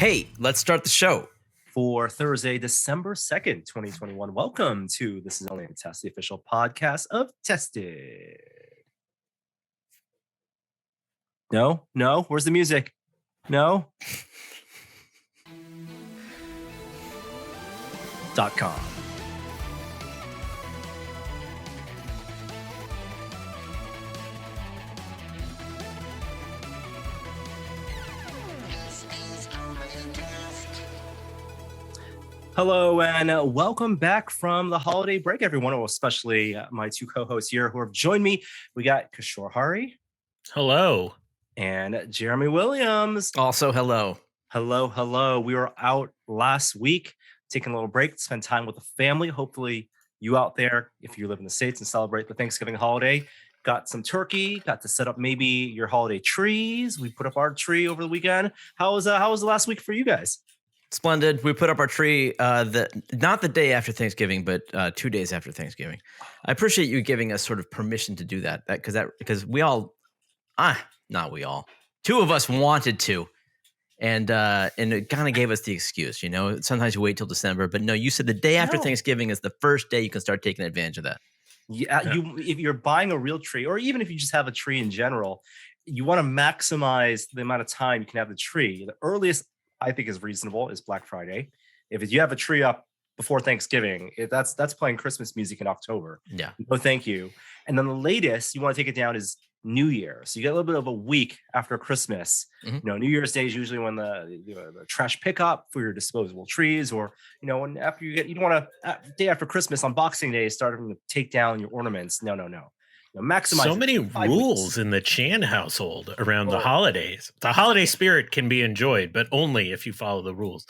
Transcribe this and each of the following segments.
Hey, let's start the show. For Thursday, December 2nd, 2021. Welcome to This Is Only a Test, the official podcast of Tested. No? Where's the music? No? .com. Hello and welcome back from the holiday break, everyone, especially my two co-hosts here who have joined me. We got Kishore Haweye. Hello. And Jeremy Williams. Also, hello. Hello. We were out last week, taking a little break, spend time with the family. Hopefully you out there, if you live in the States and celebrate the Thanksgiving holiday, got some turkey, got to set up maybe your holiday trees. We put up our tree over the weekend. How was the last week for you guys? Splendid. We put up our tree not the day after Thanksgiving, but 2 days after Thanksgiving. I appreciate you giving us sort of permission to do that because we all, not we all, two of us wanted to, and it kind of gave us the excuse. You know, sometimes you wait till December, but no, you said the day after Thanksgiving is the first day you can start taking advantage of that. Yeah, if you're buying a real tree, or even if you just have a tree in general, you want to maximize the amount of time you can have the tree. The earliest I think is reasonable is Black Friday. If you have a tree up before Thanksgiving, that's playing Christmas music in October. Yeah. No, thank you. And then the latest you want to take it down is New Year. So you get a little bit of a week after Christmas. Mm-hmm. You know, New Year's Day is usually when the trash pickup for your disposable trees, or when after you don't want to day after Christmas on Boxing Day starting to take down your ornaments. No. Maximize. So many rules in the Chan household around the holidays. The holiday spirit can be enjoyed, but only if you follow the rules.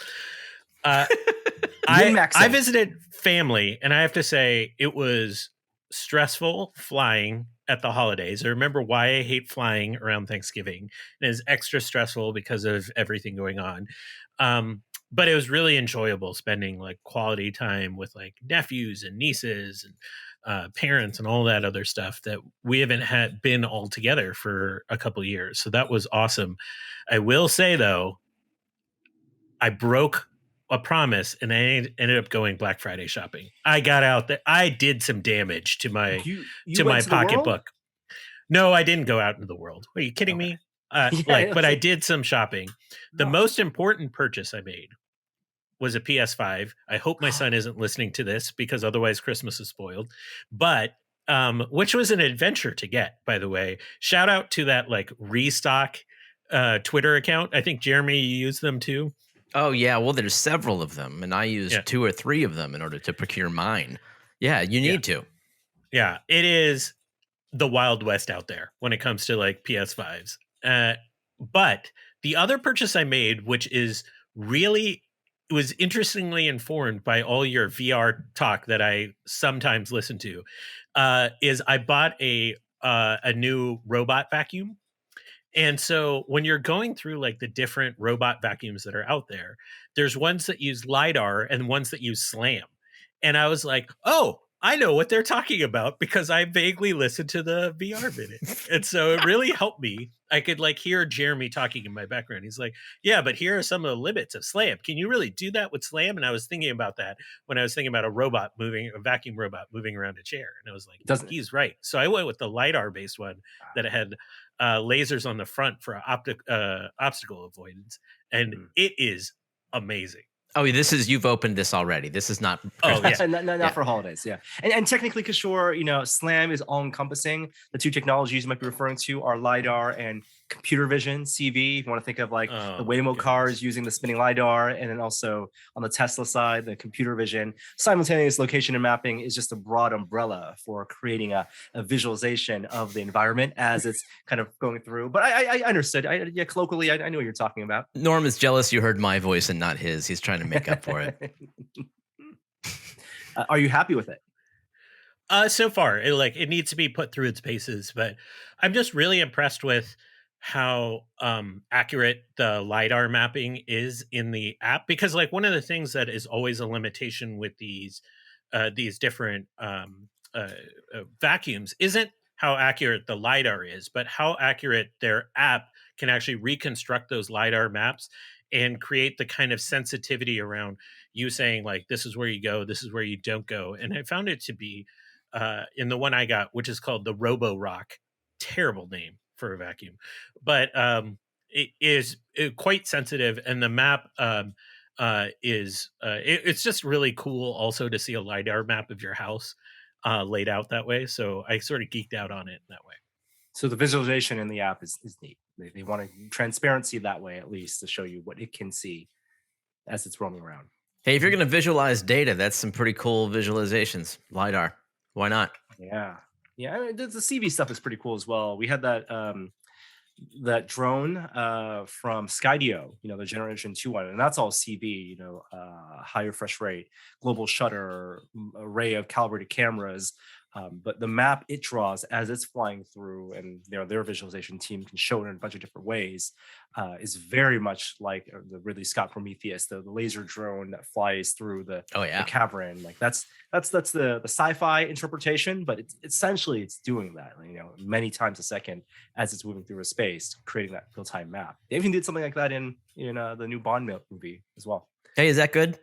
I visited family, and I have to say it was stressful flying at the holidays. I remember why I hate flying around Thanksgiving. It is extra stressful because of everything going on. But it was really enjoyable spending like quality time with like nephews and nieces and parents and all that other stuff that we haven't been all together for a couple of years. So that was awesome. I will say though, I broke a promise and I ended up going Black Friday shopping. I got out there. I did some damage to my my pocketbook. No, I didn't go out into the world. Are you kidding me? But I did some shopping. The most important purchase I made was a PS5. I hope my son isn't listening to this because otherwise Christmas is spoiled. But which was an adventure to get, by the way. Shout out to that like restock Twitter account. I think Jeremy, you use them too. Oh yeah, well there's several of them, and I used 2 or 3 of them in order to procure mine. Yeah, you need to. Yeah, it is the Wild West out there when it comes to like PS5s. But the other purchase I made, which is really was interestingly informed by all your VR talk that I sometimes listen to, is I bought a new robot vacuum. And so when you're going through like the different robot vacuums that are out there, there's ones that use LiDAR and ones that use SLAM. And I was like, oh, I know what they're talking about because I vaguely listened to the VR minute. And so it really helped me. I could like hear Jeremy talking in my background. He's like, yeah, but here are some of the limits of SLAM. Can you really do that with SLAM? And I was thinking about that when I was thinking about a vacuum robot moving around a chair. And I was like, he's right. So I went with the LiDAR based one that had lasers on the front for obstacle avoidance. And it is amazing. Oh, you've opened this already. This is not. Not for holidays. Yeah. And technically, Kishore, SLAM is all encompassing. The 2 technologies you might be referring to are LiDAR and computer vision, CV. If you want to think of like the Waymo cars using the spinning LiDAR, and then also on the Tesla side, the computer vision. Simultaneous location and mapping is just a broad umbrella for creating a visualization of the environment as it's kind of going through. But I understood. Colloquially, I know what you're talking about. Norm is jealous you heard my voice and not his. He's trying to make up for it. Are you happy with it? So far, it needs to be put through its paces, but I'm just really impressed with how accurate the LiDAR mapping is in the app, because like one of the things that is always a limitation with these different vacuums isn't how accurate the LiDAR is, but how accurate their app can actually reconstruct those LiDAR maps and create the kind of sensitivity around you saying like, this is where you go, this is where you don't go. And I found it to be in the one I got, which is called the Robo Rock. Terrible name for a vacuum, but it is quite sensitive. And the map it's just really cool also to see a LiDAR map of your house laid out that way. So I sort of geeked out on it that way. So the visualization in the app is neat. They want transparency that way, at least, to show you what it can see as it's roaming around. Hey, if you're going to visualize data, that's some pretty cool visualizations. LiDAR. Why not? Yeah. I mean, the CV stuff is pretty cool as well. We had that that drone from Skydio, the Generation 2 one, and that's all CV, high refresh rate, global shutter, array of calibrated cameras. But the map it draws as it's flying through, and their visualization team can show it in a bunch of different ways, is very much like the Ridley Scott Prometheus, the laser drone that flies through the cavern. Like that's the sci-fi interpretation, but it's essentially doing that, many times a second as it's moving through a space, creating that real-time map. They even did something like that in the new Bond movie as well. Hey, is that good?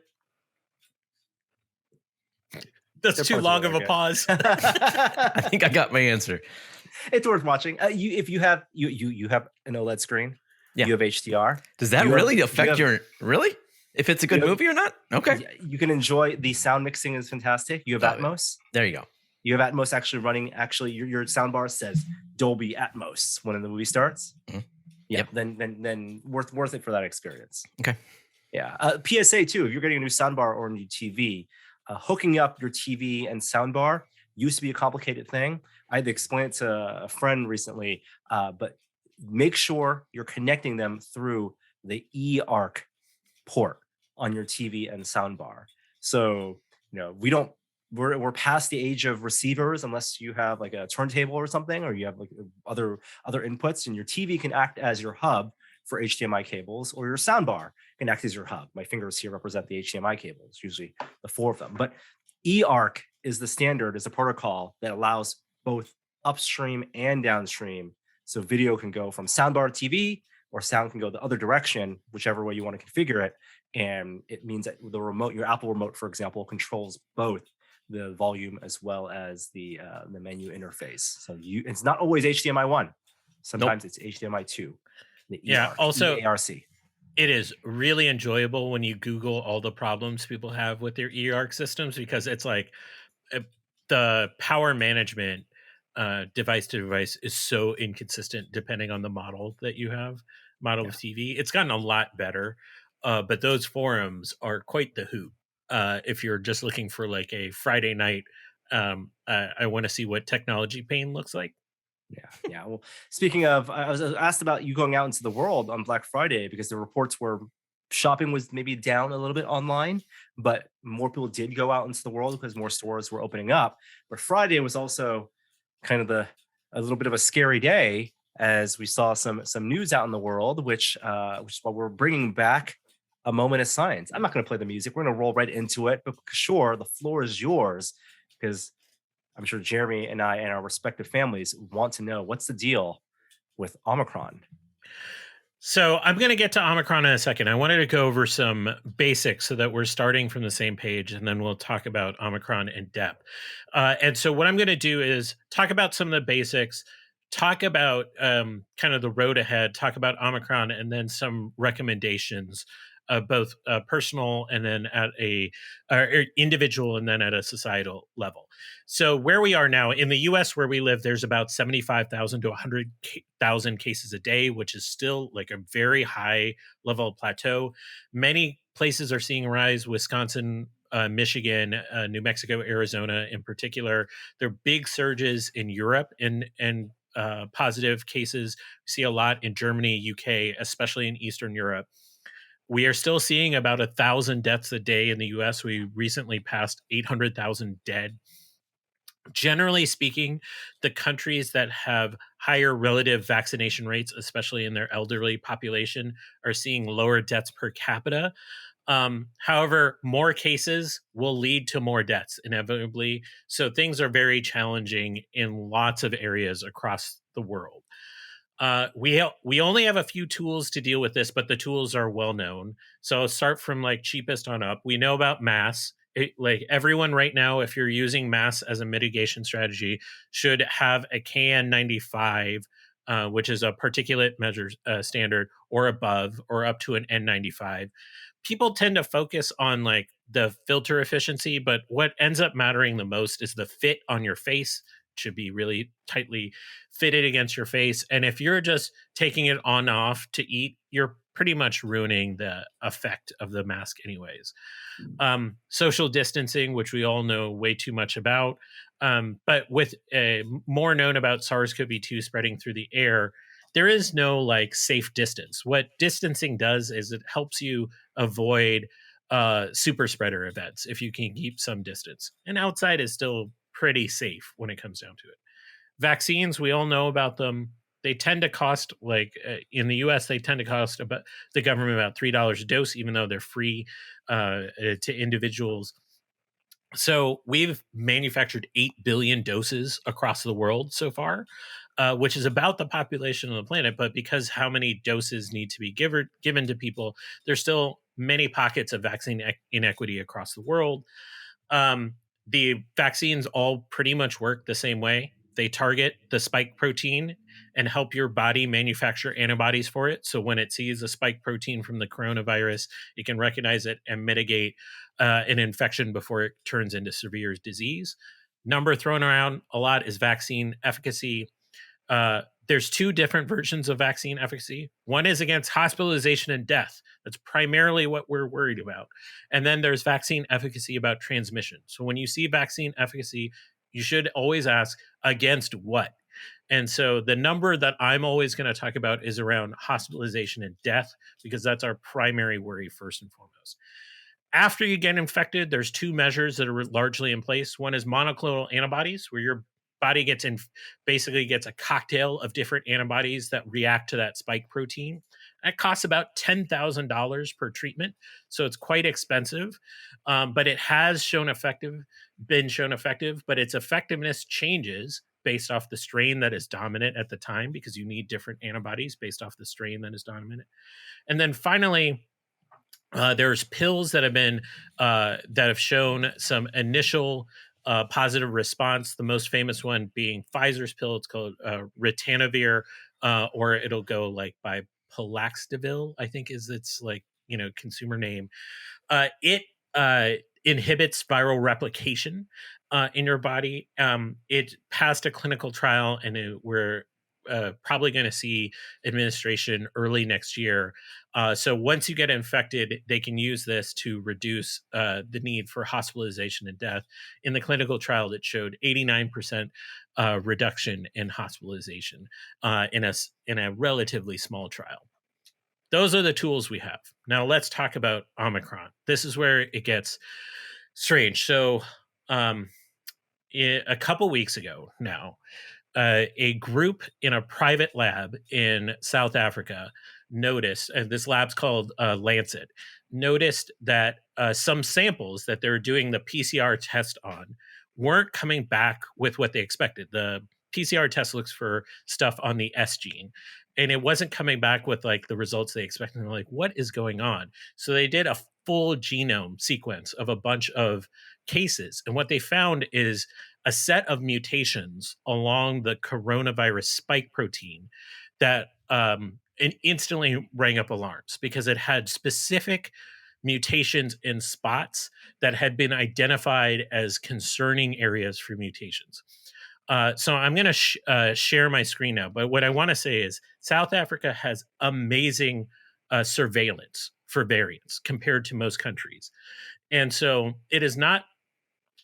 That's too long of a pause. I think I got my answer. It's worth watching. If you have you have an OLED screen, you have HDR. Does that really affect your if it's a good movie or not? Okay. You can enjoy the sound mixing is fantastic. You have Atmos. There you go. You have Atmos actually running. Actually, your sound bar says Dolby Atmos when the movie starts. Mm-hmm. Yeah. Yep. Then worth it for that experience. Okay. Yeah. PSA too. If you're getting a new soundbar or a new TV. Hooking up your TV and soundbar used to be a complicated thing. I had to explain it to a friend recently, but make sure you're connecting them through the eARC port on your TV and soundbar. So, we're past the age of receivers unless you have like a turntable or something, or you have like other inputs, and your TV can act as your hub for HDMI cables, or your soundbar can act as your hub. My fingers here represent the HDMI cables, usually the 4 of them. But eARC is the standard, is a protocol that allows both upstream and downstream. So video can go from soundbar to TV, or sound can go the other direction, whichever way you want to configure it. And it means that the remote, your Apple remote, for example, controls both the volume as well as the menu interface. So it's not always HDMI 1. Sometimes it's HDMI 2. Also EARC. It is really enjoyable when you Google all the problems people have with their eARC systems, because it's like the power management device to device is so inconsistent depending on the model that you have, of TV. It's gotten a lot better, but those forums are quite the hoot. If you're just looking for like a Friday night, I want to see what technology pain looks like. Yeah. Well, speaking of, I was asked about you going out into the world on Black Friday, because the reports were shopping was maybe down a little bit online, but more people did go out into the world because more stores were opening up. But Friday was also kind of a little bit of a scary day, as we saw some news out in the world, which is why we're bringing back a moment of science. I'm not going to play the music. We're going to roll right into it. But Kishore, the floor is yours, because I'm sure Jeremy and I and our respective families want to know what's the deal with Omicron. So I'm going to get to Omicron in a second. I wanted to go over some basics so that we're starting from the same page, and then we'll talk about Omicron in depth. And so what I'm going to do is talk about some of the basics, talk about kind of the road ahead, talk about Omicron, and then some recommendations, both personal and then at a individual and then at a societal level. So where we are now in the US, where we live, there's about 75,000 to 100,000 cases a day, which is still like a very high level of plateau. Many places are seeing a rise. Wisconsin, Michigan, New Mexico, Arizona in particular. There are big surges in Europe and positive cases. We see a lot in Germany, UK, especially in Eastern Europe. We are still seeing about 1,000 deaths a day in the US. We recently passed 800,000 dead. Generally speaking, the countries that have higher relative vaccination rates, especially in their elderly population, are seeing lower deaths per capita. However, more cases will lead to more deaths inevitably. So things are very challenging in lots of areas across the world. We only have a few tools to deal with this, but the tools are well known. So I'll start from like cheapest on up. We know about mass. Like everyone right now, if you're using mass as a mitigation strategy, should have a KN95, which is a particulate measure standard, or above, or up to an N95. People tend to focus on like the filter efficiency, but what ends up mattering the most is the fit on your face. Should be really tightly fitted against your face. And if you're just taking it on off to eat, you're pretty much ruining the effect of the mask anyways. Social distancing, which we all know way too much about, but with more known about SARS-CoV-2 spreading through the air, there is no like safe distance. What distancing does is it helps you avoid super spreader events if you can keep some distance. And outside is still pretty safe when it comes down to it. Vaccines, we all know about them. They tend to cost, like in the US, they tend to cost about the government about $3 a dose, even though they're free to individuals. So we've manufactured 8 billion doses across the world so far, which is about the population of the planet. But because how many doses need to be given to people, there's still many pockets of vaccine inequity across the world. The vaccines all pretty much work the same way. They target the spike protein and help your body manufacture antibodies for it. So when it sees a spike protein from the coronavirus, it can recognize it and mitigate an infection before it turns into severe disease. Number thrown around a lot is vaccine efficacy. There's two different versions of vaccine efficacy. One is against hospitalization and death. That's primarily what we're worried about. And then there's vaccine efficacy about transmission. So when you see vaccine efficacy, you should always ask against what? And so the number that I'm always going to talk about is around hospitalization and death, because that's our primary worry first and foremost. After you get infected, there's two measures that are largely in place. One is monoclonal antibodies, where your body basically gets a cocktail of different antibodies that react to that spike protein. That costs about $10,000 per treatment, so it's quite expensive, but it has been shown effective, but its effectiveness changes based off the strain that is dominant at the time, because you need different antibodies based off the strain that is dominant. And then finally, there's pills that have shown some initial positive response. The most famous one being Pfizer's pill. It's called ritonavir, or it'll go like by Palaxtivil, I think is its like consumer name. It inhibits viral replication in your body. It passed a clinical trial, and we're probably going to see administration early next year. So once you get infected, they can use this to reduce the need for hospitalization and death. In the clinical trial, it showed 89% reduction in hospitalization in a relatively small trial. Those are the tools we have. Now let's talk about Omicron. This is where it gets strange. So a couple weeks ago now, a group in a private lab in South Africa noticed, and this lab's called Lancet, noticed that some samples that they were doing the PCR test on weren't coming back with what they expected. The PCR test looks for stuff on the S gene, and it wasn't coming back with like the results they expected. They're like, what is going on? So they did a full genome sequence of a bunch of cases, and what they found is a set of mutations along the coronavirus spike protein that instantly rang up alarms, because it had specific mutations in spots that had been identified as concerning areas for mutations. So I'm going to share my screen now. But what I want to say is South Africa has amazing surveillance for variants compared to most countries. And so it is not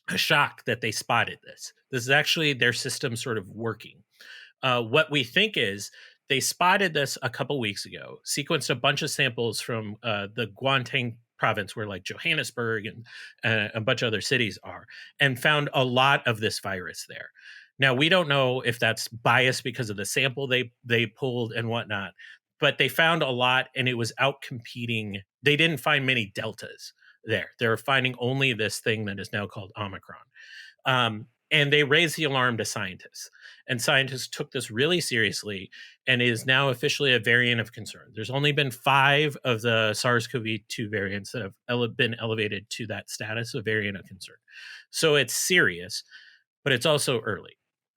a shock that they spotted this. This is actually their system sort of working. What we think is they spotted this a couple weeks ago, sequenced a bunch of samples from the Gauteng province, where like Johannesburg and a bunch of other cities are, and found a lot of this virus there. Now, we don't know if that's biased because of the sample they pulled and whatnot, but they found a lot, and it was out competing. They didn't find many deltas there. They're finding only this thing that is now called Omicron. And they raised the alarm to scientists. And scientists took this really seriously and is now officially a variant of concern. There's only been 5 of the SARS-CoV-2 variants that have been elevated to that status of variant of concern. So it's serious, but it's also early.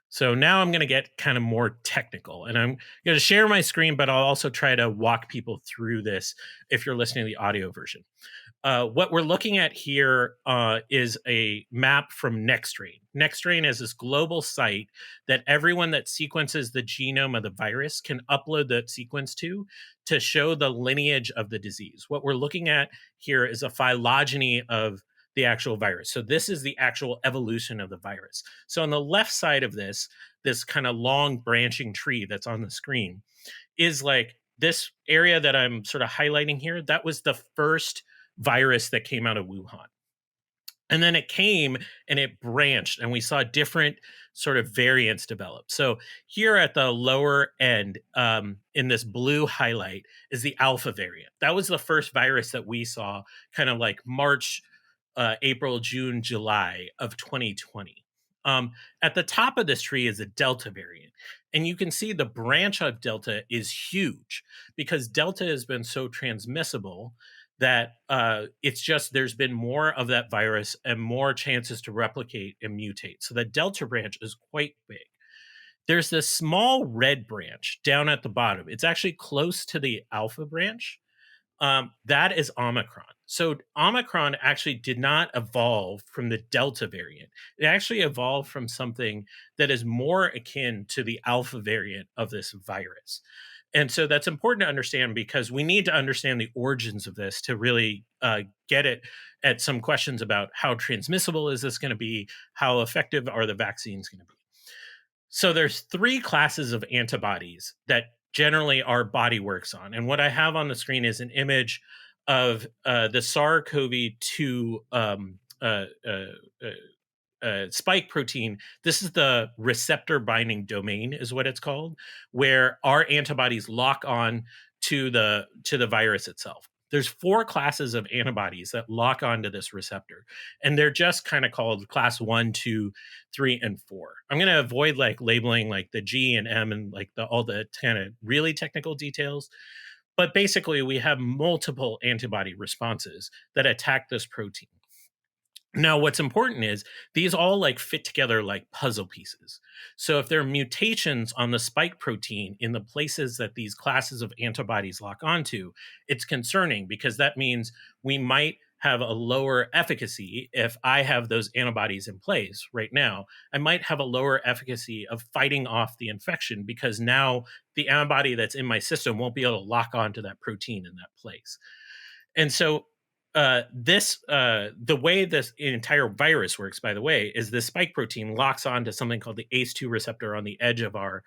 So now I'm going to get kind of more technical, and I'm going to share my screen, but I'll also try to walk people through this if you're listening to the audio version. What we're looking at here is a map from NextStrain. NextStrain is this global site that everyone that sequences the genome of the virus can upload that sequence to show the lineage of the disease. What we're looking at here is a phylogeny of the actual virus. So this is the actual evolution of the virus. So on the left side of this kind of long branching tree that's on the screen is like this area that I'm sort of highlighting here. That was the first virus that came out of Wuhan. And then it came and it branched, and we saw different sort of variants develop. So here at the lower end, in this blue highlight, is the alpha variant. That was the first virus that we saw kind of like March, April, June, July of 2020. At the top of this tree is a Delta variant. And you can see the branch of Delta is huge because Delta has been so transmissible that it's just there's been more of that virus and more chances to replicate and mutate. So the Delta branch is quite big. There's this small red branch down at the bottom. It's actually close to the alpha branch. That is Omicron. So Omicron actually did not evolve from the Delta variant. It actually evolved from something that is more akin to the alpha variant of this virus. And so that's important to understand because we need to understand the origins of this to really get it at some questions about how transmissible is this going to be, how effective are the vaccines going to be. So there's 3 classes of antibodies that generally our body works on. And what I have on the screen is an image of the SARS-CoV-2 spike protein. This is the receptor binding domain is what it's called, where our antibodies lock on to the virus itself. There's 4 classes of antibodies that lock onto this receptor, and they're just kind of called class 1, 2, 3, and 4. I'm going to avoid like labeling like the G and M and like all the kind of really technical details. But basically, we have multiple antibody responses that attack this protein. Now, what's important is these all like fit together like puzzle pieces. So if there are mutations on the spike protein in the places that these classes of antibodies lock onto, it's concerning because that means we might have a lower efficacy if I have those antibodies in place right now. I might have a lower efficacy of fighting off the infection because now the antibody that's in my system won't be able to lock onto that protein in that place. And so the way this entire virus works, by the way, is the spike protein locks onto something called the ACE2 receptor on the edge of our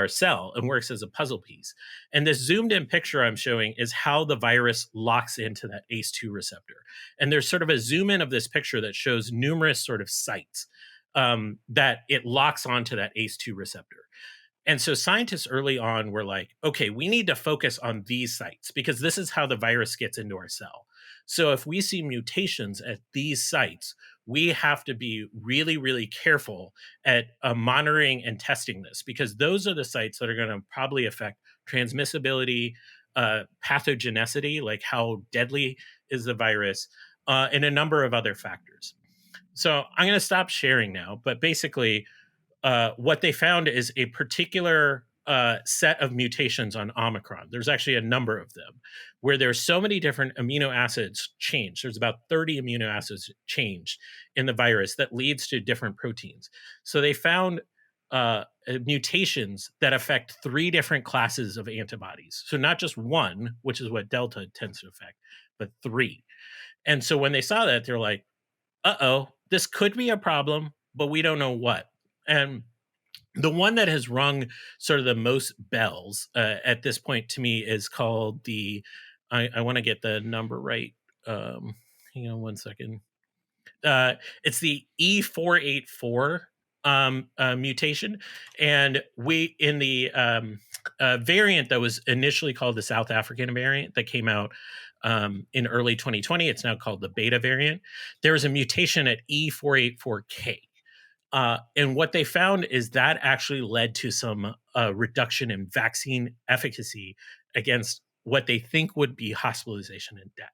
cell and works as a puzzle piece. And this zoomed in picture I'm showing is how the virus locks into that ACE2 receptor. And there's sort of a zoom in of this picture that shows numerous sort of sites that it locks onto that ACE2 receptor. And so scientists early on were like, okay, we need to focus on these sites because this is how the virus gets into our cell. So if we see mutations at these sites, we have to be really, really careful at monitoring and testing this because those are the sites that are going to probably affect transmissibility, pathogenicity, like how deadly is the virus, and a number of other factors. So I'm going to stop sharing now, but basically what they found is a particular set of mutations on Omicron. There's actually a number of them where there's so many different amino acids changed. There's about 30 amino acids changed in the virus that leads to different proteins. So they found mutations that affect 3 different classes of antibodies. So not just one, which is what Delta tends to affect, but 3. And so when they saw that, they're like, uh-oh, this could be a problem, but we don't know what. And the one that has rung sort of the most bells at this point to me is called the, I want to get the number right. Hang on one second. It's the E484 mutation. And we, in the variant that was initially called the South African variant that came out in early 2020, it's now called the Beta variant. There was a mutation at E484K. And what they found is that actually led to some reduction in vaccine efficacy against what they think would be hospitalization and death.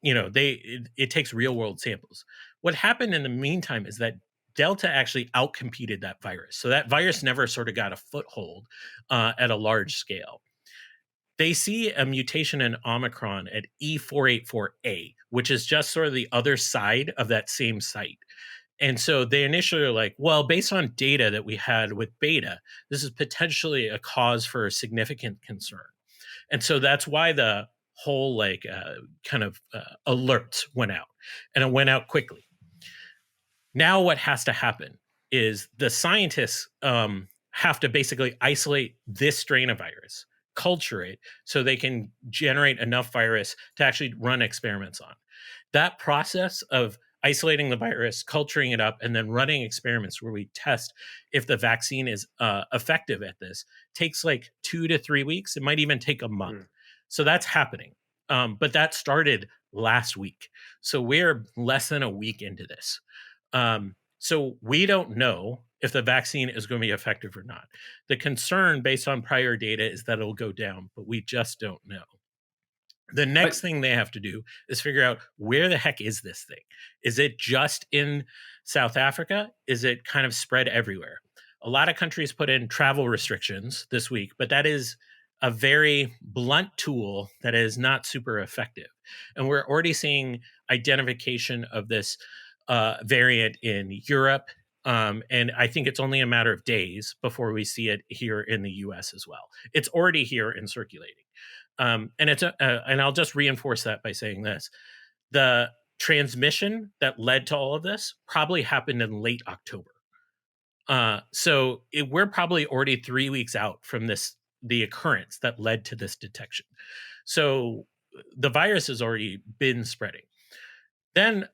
It takes real world samples. What happened in the meantime is that Delta actually outcompeted that virus. So that virus never sort of got a foothold at a large scale. They see a mutation in Omicron at E484A, which is just sort of the other side of that same site. And so they initially are like, well, based on data that we had with beta, this is potentially a cause for significant concern. And so that's why the whole alert went out, and it went out quickly. Now what has to happen is the scientists have to basically isolate this strain of virus, culture it, so they can generate enough virus to actually run experiments on. That process of isolating the virus, culturing it up, and then running experiments where we test if the vaccine is effective at this takes like 2 to 3 weeks. It might even take a month. So that's happening. But that started last week. So we're less than a week into this. So we don't know if the vaccine is going to be effective or not. The concern based on prior data is that it'll go down, but we just don't know. The next thing they have to do is figure out, where the heck is this thing? Is it just in South Africa? Is it kind of spread everywhere? A lot of countries put in travel restrictions this week, but that is a very blunt tool that is not super effective. And we're already seeing identification of this variant in Europe. And I think it's only a matter of days before we see it here in the US as well. It's already here and circulating. And I'll just reinforce that by saying this: the transmission that led to all of this probably happened in late October. So we're probably already 3 weeks out from the occurrence that led to this detection. So the virus has already been spreading. Then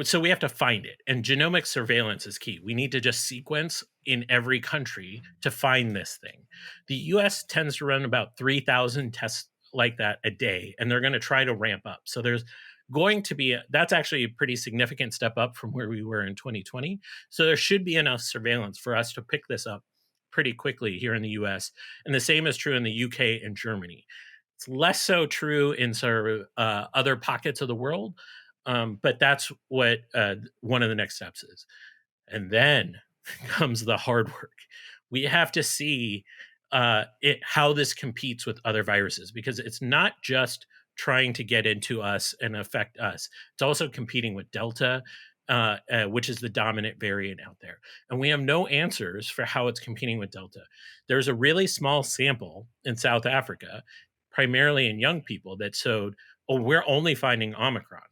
so we have to find it, and genomic surveillance is key. We need to just sequence in every country to find this thing. The US tends to run about 3,000 tests like that a day, and they're going to try to ramp up. So there's going to be that's actually a pretty significant step up from where we were in 2020. So there should be enough surveillance for us to pick this up pretty quickly here in the US. And the same is true in the UK and Germany. It's less so true in sort of other pockets of the world. But that's what one of the next steps is. And then comes the hard work. We have to see how this competes with other viruses, because it's not just trying to get into us and affect us. It's also competing with Delta, which is the dominant variant out there. And we have no answers for how it's competing with Delta. There's a really small sample in South Africa, primarily in young people, that showed, oh, we're only finding Omicron.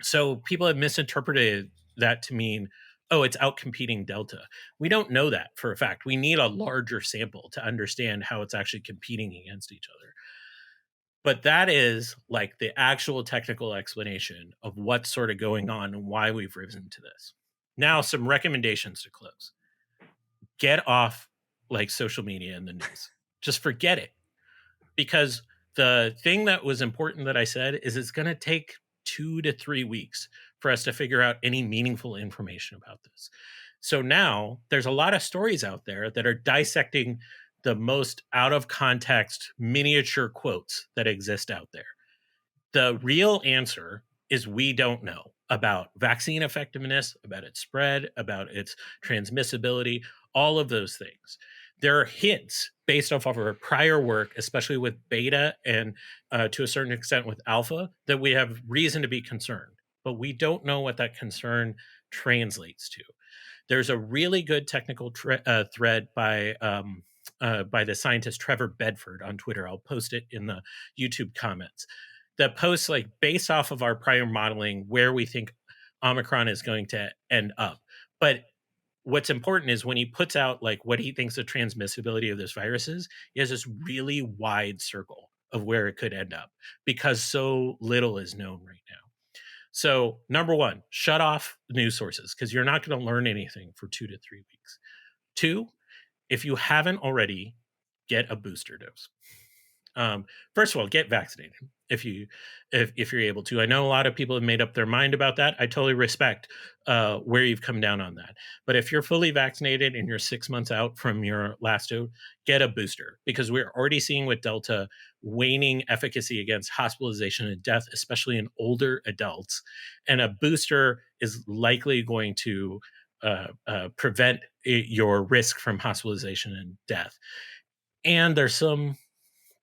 So people have misinterpreted that to mean, oh, it's outcompeting Delta. We don't know that for a fact. We need a larger sample to understand how it's actually competing against each other. But that is like the actual technical explanation of what's sort of going on and why we've risen to this. Now, some recommendations to close. Get off like social media and the news. Just forget it. Because the thing that was important that I said is it's going to take 2 to 3 weeks for us to figure out any meaningful information about this. So now there's a lot of stories out there that are dissecting the most out of context miniature quotes that exist out there. The real answer is we don't know about vaccine effectiveness, about its spread, about its transmissibility, all of those things. There are hints based off of our prior work, especially with beta and to a certain extent with alpha, that we have reason to be concerned, but we don't know what that concern translates to. There's a really good technical thread by the scientist Trevor Bedford on Twitter. I'll post it in the YouTube comments. That posts like based off of our prior modeling where we think Omicron is going to end up. But what's important is when he puts out like what he thinks the transmissibility of this virus is, he has this really wide circle of where it could end up because so little is known right now. So number one, shut off news sources because you're not going to learn anything for 2 to 3 weeks. 2, if you haven't already, get a booster dose. First of all, get vaccinated if you're able to. I know a lot of people have made up their mind about that. I totally respect where you've come down on that. But if you're fully vaccinated and you're 6 months out from your last dose, get a booster, because we're already seeing with Delta waning efficacy against hospitalization and death, especially in older adults. And a booster is likely going to prevent your risk from hospitalization and death. And there's some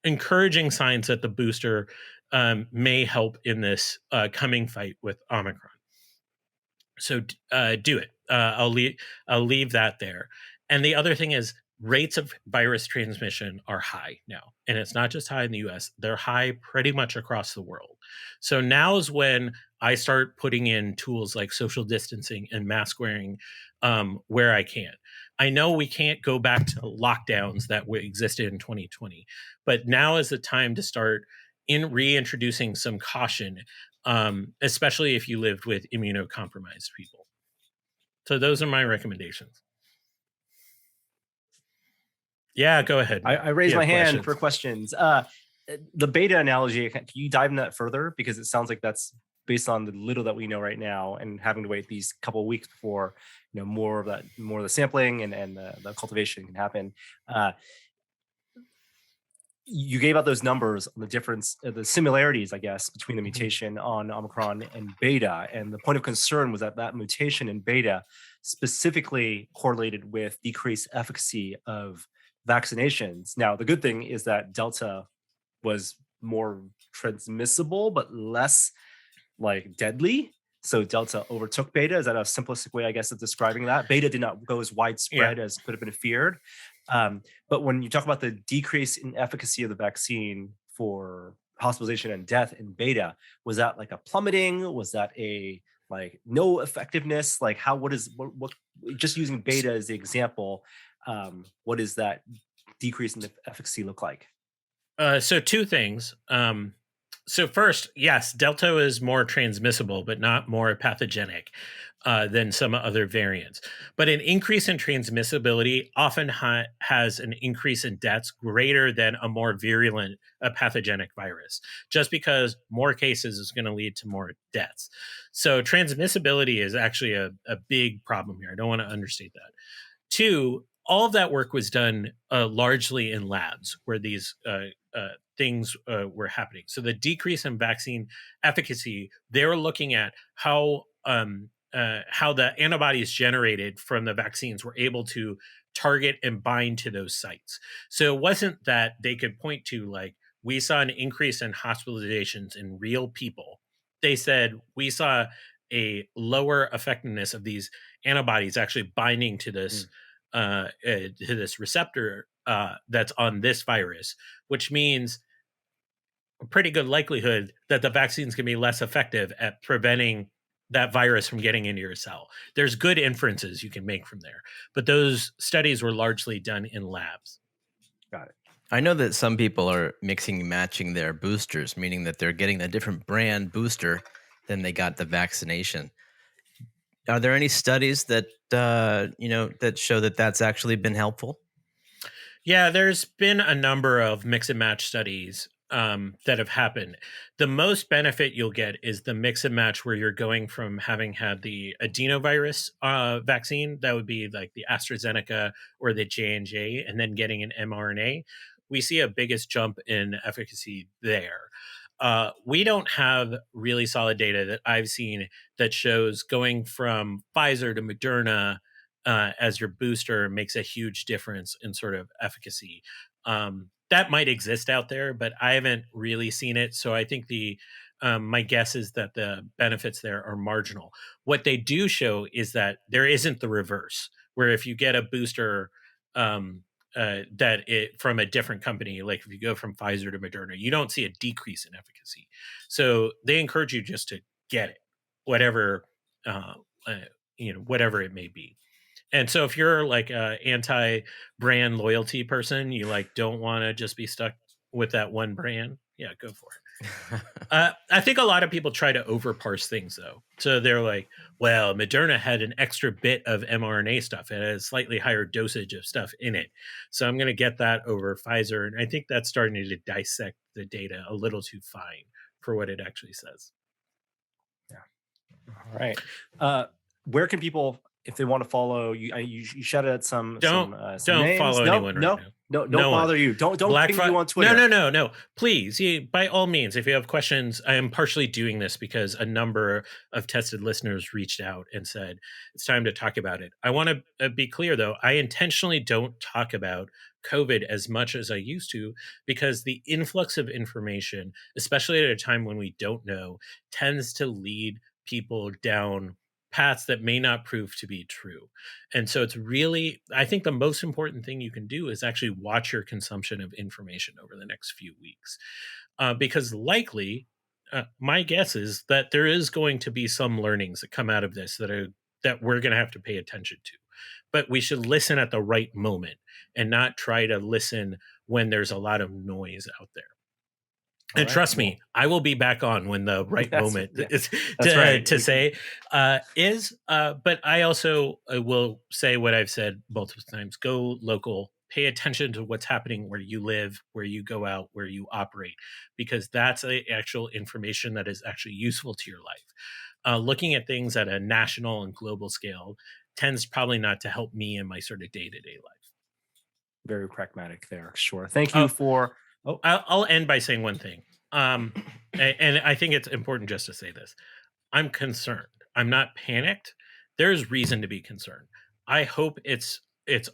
encouraging signs that the booster may help in this coming fight with Omicron. So do it. I'll leave that there. And the other thing is, rates of virus transmission are high now, and it's not just high in the US. They're high pretty much across the world. So now is when I start putting in tools like social distancing and mask wearing where I can. I know we can't go back to lockdowns that existed in 2020, but now is the time to start reintroducing some caution, especially if you lived with immunocompromised people. So those are my recommendations. Yeah, go ahead. I raised my hand for questions. The beta analogy, can you dive in that further? Because it sounds like that's based on the little that we know right now, and having to wait these couple of weeks before more of the sampling and the cultivation can happen. You gave out those numbers on the difference, the similarities, I guess, between the mutation on Omicron and beta. And the point of concern was that mutation in beta specifically correlated with decreased efficacy of vaccinations. Now, the good thing is that Delta was more transmissible, but less deadly. So Delta overtook beta. Is that a simplistic way, I guess, of describing that? Beta did not go as widespread as could have been feared. But when you talk about the decrease in efficacy of the vaccine for hospitalization and death in beta, was that a plummeting? Was that a no effectiveness? What just using beta as the example, what does that decrease in the efficacy look like? So two things. So first, yes, Delta is more transmissible, but not more pathogenic than some other variants. But an increase in transmissibility often has an increase in deaths greater than a more virulent pathogenic virus, just because more cases is going to lead to more deaths. So transmissibility is actually a big problem here. I don't want to understate that. Two, all of that work was done largely in labs where these things were happening. So the decrease in vaccine efficacy, they were looking at how the antibodies generated from the vaccines were able to target and bind to those sites. So it wasn't that they could point to we saw an increase in hospitalizations in real people. They said we saw a lower effectiveness of these antibodies actually binding to this receptor that's on this virus, which means a pretty good likelihood that the vaccines can be less effective at preventing that virus from getting into your cell. There's good inferences you can make from there, but those studies were largely done in labs. Got it. I know that some people are mixing and matching their boosters, meaning that they're getting a different brand booster than they got the vaccination. Are there any studies that that show that that's actually been helpful? Yeah, there's been a number of mix and match studies that have happened. The most benefit you'll get is the mix and match where you're going from having had the adenovirus vaccine, that would be like the AstraZeneca or the J&J, and then getting an mRNA. We see a biggest jump in efficacy there. We don't have really solid data that I've seen that shows going from Pfizer to Moderna as your booster makes a huge difference in sort of efficacy. That might exist out there, but I haven't really seen it. So I think my guess is that the benefits there are marginal. What they do show is that there isn't the reverse, where if you get a booster from a different company, like if you go from Pfizer to Moderna, you don't see a decrease in efficacy. So they encourage you just to get it, whatever whatever it may be. And so if you're like a anti-brand loyalty person, you don't want to just be stuck with that one brand, yeah, go for it. I think a lot of people try to overparse things, though. So they're like, well, Moderna had an extra bit of mRNA stuff and a slightly higher dosage of stuff in it. So I'm going to get that over Pfizer. And I think that's starting to dissect the data a little too fine for what it actually says. Yeah. All right. Where can people, if they want to follow you, you shouted at some don't names. Follow anyone right now. Don't bother you. Don't ping you on Twitter. No. Please, by all means, if you have questions, I am partially doing this because a number of tested listeners reached out and said it's time to talk about it. I want to be clear, though. I intentionally don't talk about COVID as much as I used to because the influx of information, especially at a time when we don't know, tends to lead people down paths that may not prove to be true. And so it's really, I think the most important thing you can do is actually watch your consumption of information over the next few weeks. Because likely, my guess is that there is going to be some learnings that come out of this that we're going to have to pay attention to. But we should listen at the right moment and not try to listen when there's a lot of noise out there. And trust me, I will be back on when the right moment is to say is. But I also will say what I've said multiple times: go local, pay attention to what's happening where you live, where you go out, where you operate, because that's the actual information that is actually useful to your life. Looking at things at a national and global scale tends probably not to help me in my sort of day-to-day life. Very pragmatic there. Sure. Thank you for. Oh, I'll end by saying one thing. And I think it's important just to say this. I'm concerned. I'm not panicked. There's reason to be concerned. I hope it's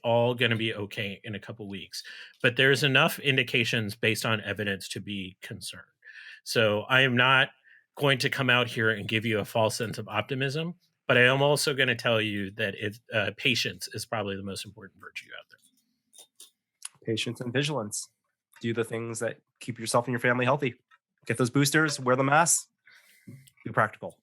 all going to be okay in a couple weeks, but there's enough indications based on evidence to be concerned. So I am not going to come out here and give you a false sense of optimism, but I am also going to tell you that patience is probably the most important virtue out there. Patience and vigilance. Do the things that keep yourself and your family healthy. Get those boosters, wear the mask, be practical.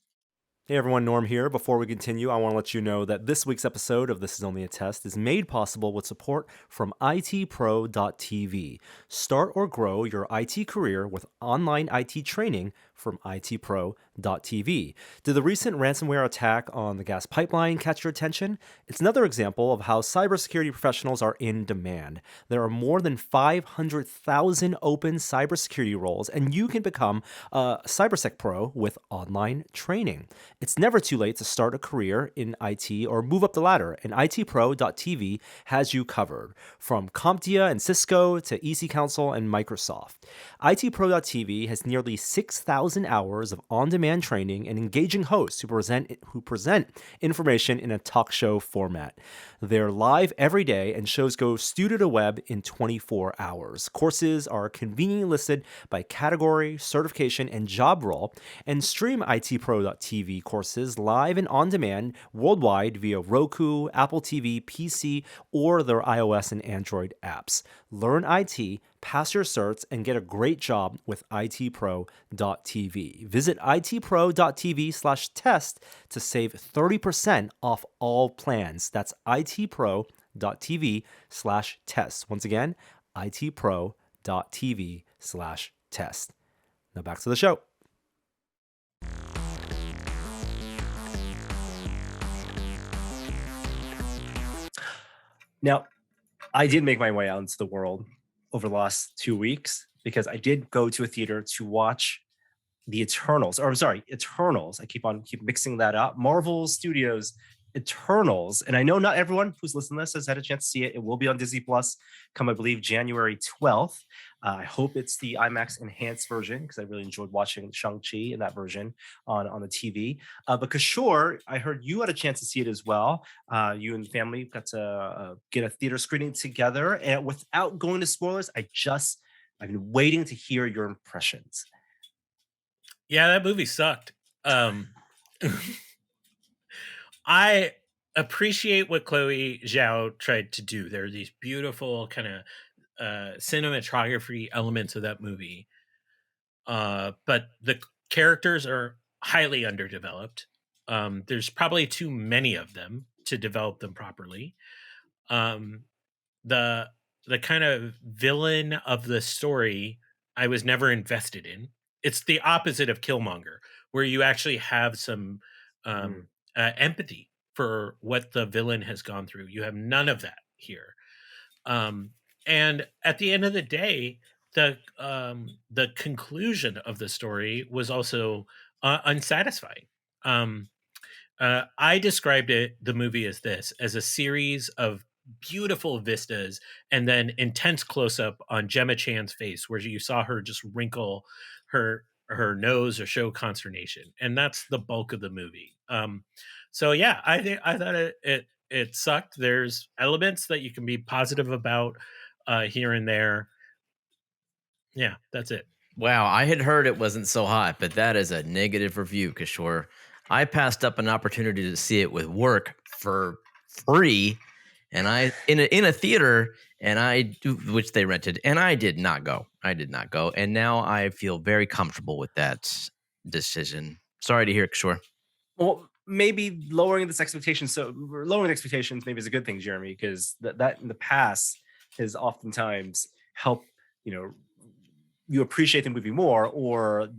Hey everyone, Norm here. Before we continue, I want to let you know that this week's episode of This Is Only a Test is made possible with support from itpro.tv. Start or grow your IT career with online IT training from itpro.tv. Did the recent ransomware attack on the gas pipeline catch your attention? It's another example of how cybersecurity professionals are in demand. There are more than 500,000 open cybersecurity roles, and you can become a CyberSec Pro with online training. It's never too late to start a career in IT or move up the ladder, and itpro.tv has you covered. From CompTIA and Cisco to EC Council and Microsoft. itpro.tv has nearly 6,000 hours of on-demand training and engaging hosts who present information in a talk show format. They're live every day, and shows go studio to web in 24 hours. Courses are conveniently listed by category, certification, and job role, and stream itpro.tv courses live and on demand worldwide via Roku, Apple TV, PC, or their iOS and Android apps. Learn IT, pass your certs, and get a great job with itpro.tv. Visit itpro.tv/test to save 30% off all plans. That's itpro.tv/test. Once again, itpro.tv/test. Now back to the show. Now, I did make my way out into the world over the last 2 weeks because I did go to a theater to watch the Eternals. Eternals. I keep mixing that up. Marvel Studios Eternals. And I know not everyone who's listening to this has had a chance to see it. It will be on Disney Plus come, I believe, January 12th. I hope it's the IMAX enhanced version because I really enjoyed watching Shang-Chi in that version on the TV. But Kishore, I heard you had a chance to see it as well. You and the family got to get a theater screening together. And without going to spoilers, I've been waiting to hear your impressions. Yeah, that movie sucked. I appreciate what Chloe Zhao tried to do. There are these beautiful kind of cinematography elements of that movie. But the characters are highly underdeveloped. There's probably too many of them to develop them properly. The kind of villain of the story I was never invested in. it's the opposite of Killmonger, where you actually have some empathy for what the villain has gone through. You have none of that here. And at the end of the day, the conclusion of the story was also unsatisfying. I described the movie as a series of beautiful vistas and then intense close up on Gemma Chan's face, where you saw her just wrinkle her nose or show consternation, and that's the bulk of the movie. So yeah, I thought it sucked. There's elements that you can be positive about here and there. Yeah, that's it. Wow, I had heard it wasn't so hot, but that is a negative review, Kishore. I passed up an opportunity to see it with work for free, and in a theater, and which they rented, and I did not go. And now I feel very comfortable with that decision. Sorry to hear, Kishore. Well, maybe lowering this expectation. So lowering expectations maybe is a good thing, Jeremy, because that in the past has oftentimes helped, you appreciate the movie more, or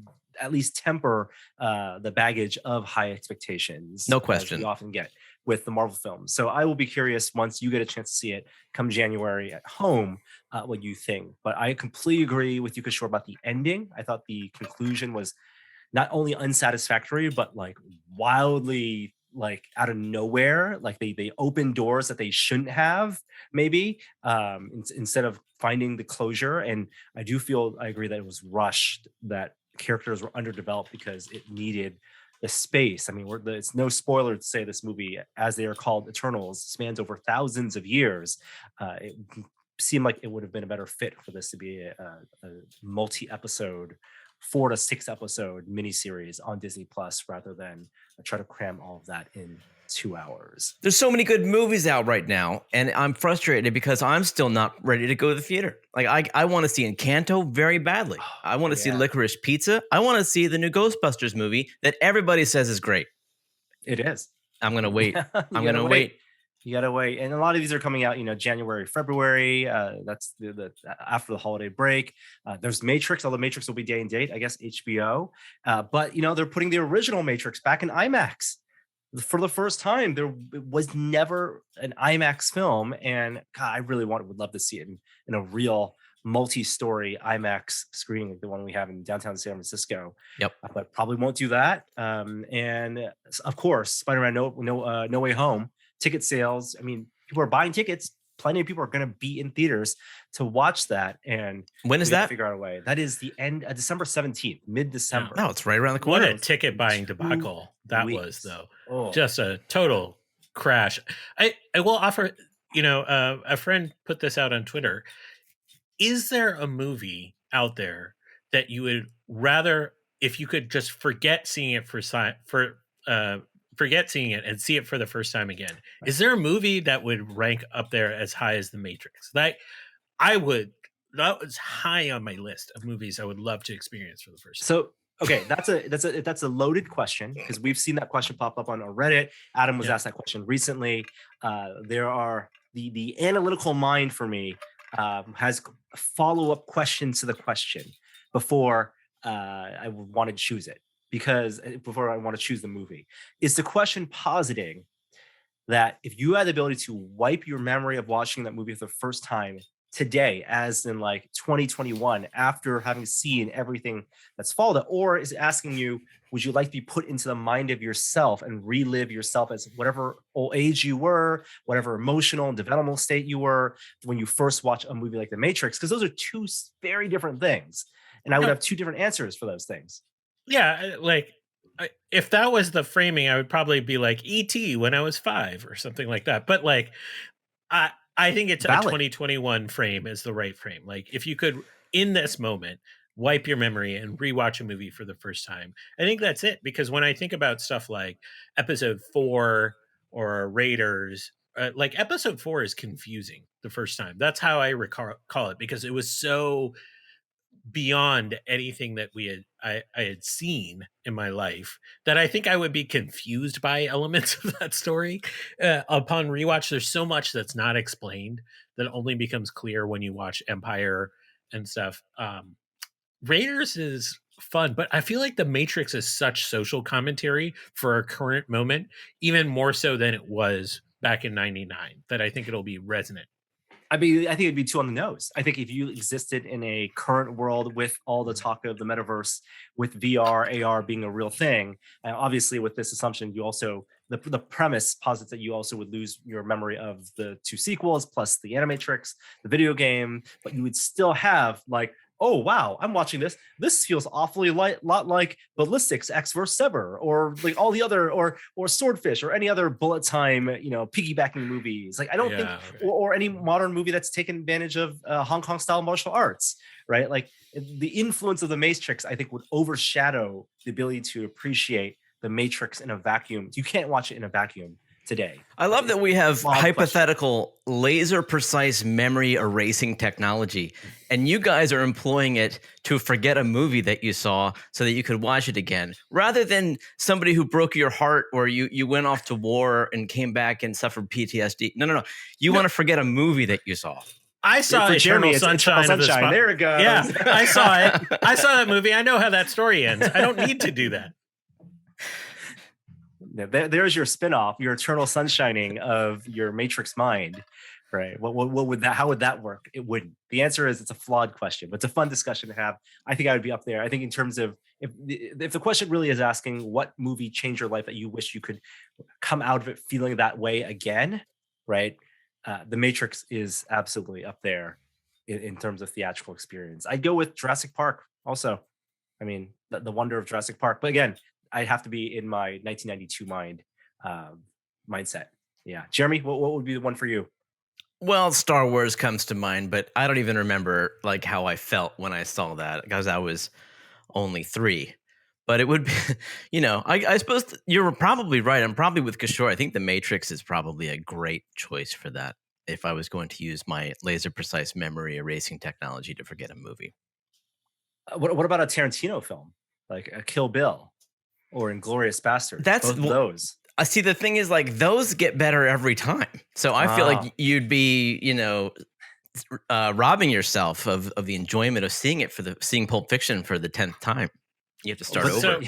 at least temper the baggage of high expectations. No question. We often get with the Marvel films. So I will be curious once you get a chance to see it come January at home, what you think. But I completely agree with you, Kishore, about the ending. I thought the conclusion was not only unsatisfactory, but like wildly like out of nowhere. Like they open doors that they shouldn't have, maybe, instead of finding the closure. And I agree that it was rushed, that characters were underdeveloped because it needed the space. I mean, it's no spoiler to say this movie, as they are called, Eternals, spans over thousands of years. It seemed like it would have been a better fit for this to be a multi-episode, 4 to 6 episode miniseries on Disney Plus, rather than try to cram all of that in 2 hours. There's so many good movies out right now, and I'm frustrated because I'm still not ready to go to the theater. Like I want to see Encanto very badly. I want to see Licorice Pizza. I want to see the new Ghostbusters movie that everybody says is great. It is. I'm gonna wait. I'm gonna wait. You gotta wait, and a lot of these are coming out, January, February. That's the after the holiday break. There's Matrix, although Matrix will be day and date, I guess, HBO. But they're putting the original Matrix back in IMAX for the first time. There was never an IMAX film, and God, I really would love to see it in a real multi-story IMAX screening like the one we have in downtown San Francisco. Yep. But probably won't do that. And of course, Spider-Man No Way Home. Ticket sales, I mean, people are buying tickets. Plenty of people are going to be in theaters to watch that. And when is that? Figure out a way. That is the end of December 17th, mid-December. No, it's right around the corner. What a ticket buying debacle that was, though. Just a total crash. I will offer, a friend put this out on Twitter. Is there a movie out there that you would rather, if you could just forget seeing it forget seeing it and see it for the first time again? Right. Is there a movie that would rank up there as high as The Matrix? That was high on my list of movies I would love to experience for the first time. So, okay, that's a loaded question, because we've seen that question pop up on our Reddit. Adam was asked that question recently. There are the analytical mind for me has follow-up questions to the question before I would want to choose it. Because before I want to choose the movie, is the question positing that if you had the ability to wipe your memory of watching that movie for the first time today, as in like 2021, after having seen everything that's followed it, or is it asking you, would you like to be put into the mind of yourself and relive yourself as whatever old age you were, whatever emotional and developmental state you were when you first watched a movie like The Matrix? Because those are two very different things. And I would have two different answers for those things. Yeah, like if that was the framing, I would probably be like E.T. when I was 5 or something like that. But like, I think it's a 2021 frame is the right frame. Like, if you could, in this moment, wipe your memory and rewatch a movie for the first time, I think that's it. Because when I think about stuff like Episode 4 or Raiders, like Episode 4 is confusing the first time. That's how I recall it, because it was so beyond anything that I had seen in my life that I think I would be confused by elements of that story upon rewatch. There's so much that's not explained that only becomes clear when you watch Empire and stuff. Raiders is fun, but I feel like The Matrix is such social commentary for our current moment, even more so than it was back in 99, that I think it'll be resonant. I mean, I think it'd be too on the nose. I think if you existed in a current world with all the talk of the metaverse, with VR, AR being a real thing, and obviously with this assumption, you also the premise posits that you also would lose your memory of the 2 sequels plus the Animatrix, the video game, but you would still have like, oh wow, I'm watching this. This feels awfully lot like Ballistics X vs. Sever, or like all the other, or Swordfish, or any other bullet time, piggybacking movies. Like I don't think, or any modern movie that's taken advantage of Hong Kong style martial arts, right? Like the influence of the Matrix, I think, would overshadow the ability to appreciate the Matrix in a vacuum. You can't watch it in a vacuum today. I love that we have hypothetical laser precise memory erasing technology, and you guys are employing it to forget a movie that you saw so that you could watch it again, rather than somebody who broke your heart, or you went off to war and came back and suffered PTSD. No. You want to forget a movie that you saw. I saw Eternal Sunshine of the Spotless. There it goes. Yeah, I saw it. I saw that movie. I know how that story ends. I don't need to do that. There's your spin-off, your eternal sunshining of your Matrix mind, right? What would that? How would that work? It wouldn't. The answer is it's a flawed question, but it's a fun discussion to have. I think I would be up there. I think in terms of if the question really is asking what movie changed your life that you wish you could come out of it feeling that way again, right? The Matrix is absolutely up there in terms of theatrical experience. I'd go with Jurassic Park also. I mean, the wonder of Jurassic Park, but again, I'd have to be in my 1992 mindset. Yeah. Jeremy, what would be the one for you? Well, Star Wars comes to mind, but I don't even remember like how I felt when I saw that, because I was only 3. But it would be, I suppose you're probably right. I'm probably with Kishore. I think The Matrix is probably a great choice for that, if I was going to use my laser precise memory erasing technology to forget a movie. What about a Tarantino film, like a Kill Bill? Or Inglourious Basterds. That's both of those. I see. The thing is, like, those get better every time. So I feel like you'd be, robbing yourself of the enjoyment of seeing Pulp Fiction for the 10th time. You have to start over.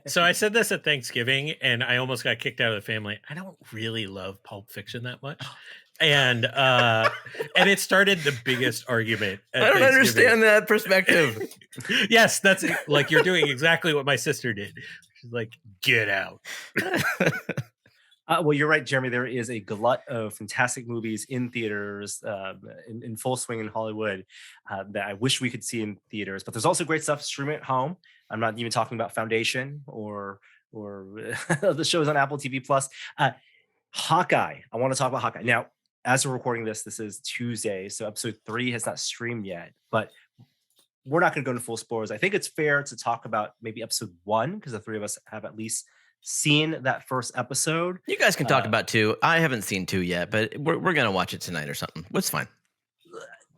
So I said this at Thanksgiving, and I almost got kicked out of the family. I don't really love Pulp Fiction that much. And it started the biggest argument. I don't understand that perspective. Yes, that's like you're doing exactly what my sister did. She's like, get out. Well, you're right, Jeremy. There is a glut of fantastic movies in theaters, in full swing in Hollywood, that I wish we could see in theaters. But there's also great stuff streaming at home. I'm not even talking about Foundation or the shows on Apple TV Plus. Hawkeye. I want to talk about Hawkeye now. As we're recording this is Tuesday, so episode 3 has not streamed yet, but we're not going to go into full spoilers. I think it's fair to talk about maybe episode 1, because the 3 of us have at least seen that first episode. You guys can talk about 2. I haven't seen 2 yet, but we're going to watch it tonight or something. It's fine.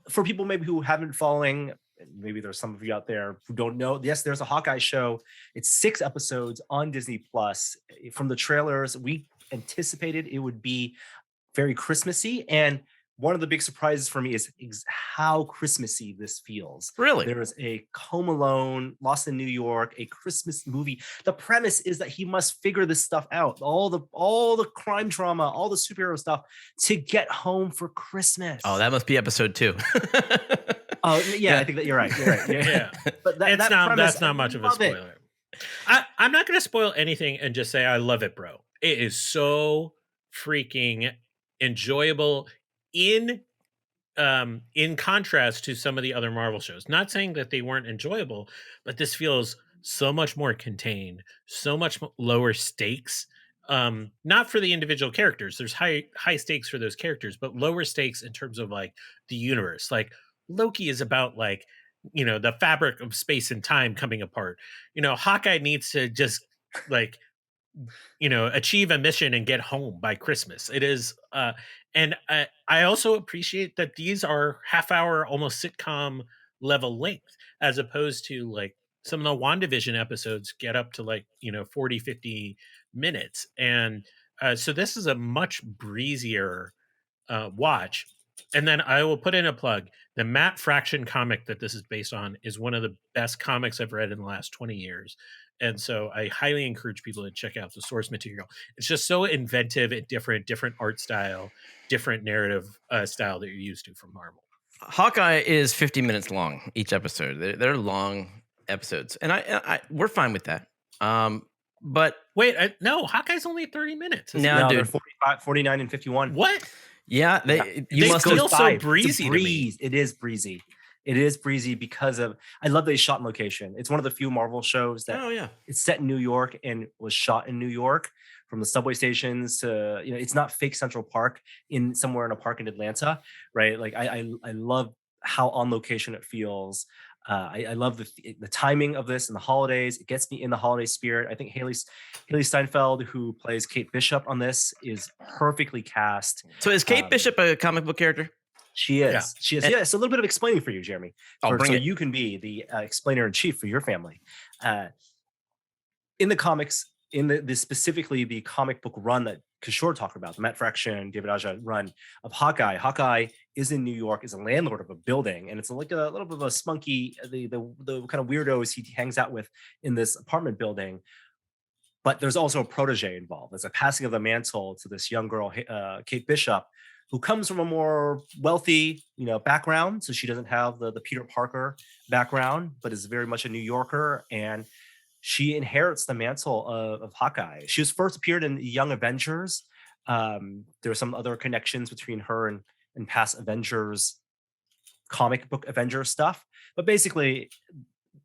For people maybe who haven't following, maybe there's some of you out there who don't know, yes, there's a Hawkeye show. It's 6 episodes on Disney Plus. From the trailers, we anticipated it would be very Christmassy, and one of the big surprises for me is how Christmassy this feels. Really? There is a Home Alone, Lost in New York, a Christmas movie. The premise is that he must figure this stuff out, all the crime drama, all the superhero stuff, to get home for Christmas. Oh, that must be episode 2. Oh, yeah, I think that you're right. Yeah. But that's not much of a spoiler. I'm not going to spoil anything and just say I love it, bro. It is so freaking enjoyable in contrast to some of the other Marvel shows. Not saying that they weren't enjoyable, but this feels so much more contained, so much lower stakes. Not for the individual characters. There's high stakes for those characters, but lower stakes in terms of like the universe. Like Loki is about like, the fabric of space and time coming apart. Hawkeye needs to just like achieve a mission and get home by Christmas. It is, and I also appreciate that these are half-hour, almost sitcom level length, as opposed to like some of the WandaVision episodes get up to like 40, 50 minutes, and so this is a much breezier watch. And then I will put in a plug. The Matt Fraction comic that this is based on is one of the best comics I've read in the last 20 years. And so I highly encourage people to check out the source material. It's just so inventive and different art style, different narrative style that you're used to from Marvel. Hawkeye is 50 minutes long each episode. They're long episodes, and I we're fine with that. But wait, no, Hawkeye's only 30 minutes. No, dude, 45, 49, and 51. What? Yeah, you must feel so breezy. To me. It is breezy. It is breezy because of, I love that they shot in location. It's one of the few Marvel shows that it's set in New York and was shot in New York, from the subway stations to, it's not fake Central Park somewhere in a park in Atlanta, right? Like I love how on location it feels. I love the timing of this and the holidays. It gets me in the holiday spirit. I think Haley Steinfeld, who plays Kate Bishop on this, is perfectly cast. So is Kate Bishop a comic book character? She is. Yeah. She is. Yeah, it's a little bit of explaining for you, Jeremy. So you can be the explainer in chief for your family. In the comics, specifically the comic book run that Kishore talked about, the Matt Fraction, David Aja run of Hawkeye. Hawkeye is in New York, is a landlord of a building, and it's like a little bit of a spunky, the kind of weirdos he hangs out with in this apartment building. But there's also a protege involved. There's a passing of the mantle to this young girl, Kate Bishop, who comes from a more wealthy, background. So she doesn't have the Peter Parker background, but is very much a New Yorker, and she inherits the mantle of Hawkeye. She was first appeared in Young Avengers. There were some other connections between her and past Avengers, comic book Avengers stuff. But basically,